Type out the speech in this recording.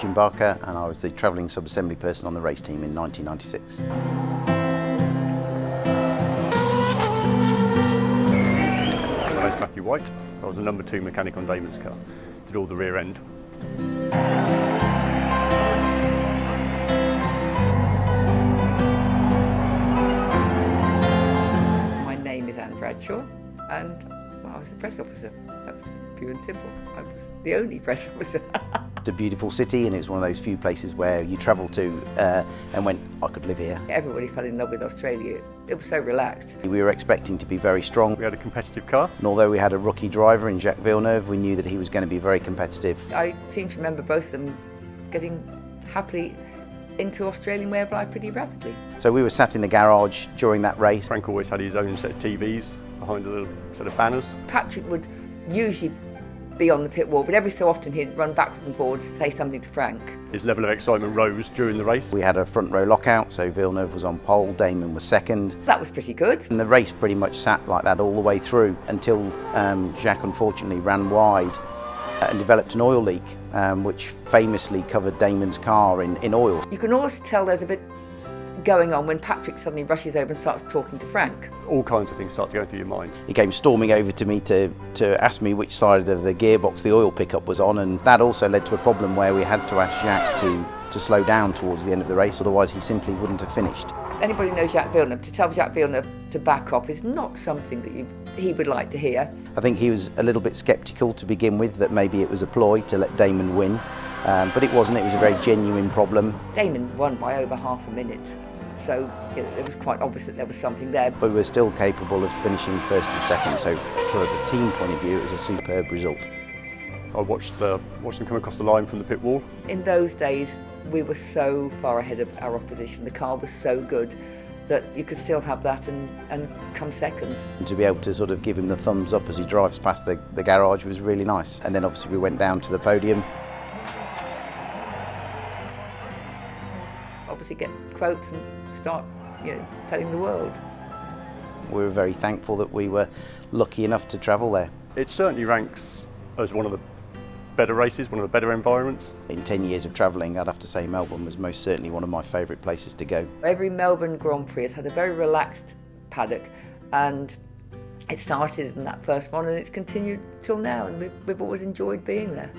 Adrian Barker, and I was the travelling sub-assembly person on the race team in 1996. My name's Matthew White. I was the number 2 mechanic on Damon's car. Did all the rear end. My name is Anne Bradshaw, and I was the press officer. That's pure and simple. I was the only press officer. It's a beautiful city, and it's one of those few places where you travel to and went, I could live here. Everybody fell in love with Australia. It was so relaxed. We were expecting to be very strong, We had a competitive car. and although we had a rookie driver in Jacques Villeneuve, we knew that he was going to be very competitive. I seem to remember both of them getting happily into Australian way of life pretty rapidly. So we were sat in the garage during that race. Frank always had his own set of TVs behind a little set of banners. Patrick would usually be on the pit wall, but every so often he'd run backwards and forwards to say something to Frank. His level of excitement rose during the race. We had a front row lockout, so Villeneuve was on pole, Damon was second. That was pretty good. And the race pretty much sat like that all the way through until Jacques unfortunately ran wide and developed an oil leak, which famously covered Damon's car in oil. You can always tell there's a bit going on when Patrick suddenly rushes over and starts talking to Frank. All kinds of things start to go through your mind. He came storming over to me to ask me which side of the gearbox the oil pickup was on, and that also led to a problem where we had to ask Jacques to slow down towards the end of the race, otherwise he simply wouldn't have finished. Anybody who knows Jacques Villeneuve, to tell Jacques Villeneuve to back off is not something that he would like to hear. I think he was a little bit sceptical to begin with, that maybe it was a ploy to let Damon win, but it wasn't. It was a very genuine problem. Damon won by over half a minute, so it was quite obvious that there was something there. But we were still capable of finishing first and second, so from a team point of view it was a superb result. I watched them come across the line from the pit wall. In those days we were so far ahead of our opposition, the car was so good that you could still have that and come second. And to be able to sort of give him the thumbs up as he drives past the garage was really nice. And then obviously we went down to the podium. Obviously get quotes and start telling the world. We were very thankful that we were lucky enough to travel there. It certainly ranks as one of the better races, one of the better environments. In 10 years of travelling, I'd have to say Melbourne was most certainly one of my favourite places to go. Every Melbourne Grand Prix has had a very relaxed paddock, and it started in that first one and it's continued till now, and we've always enjoyed being there.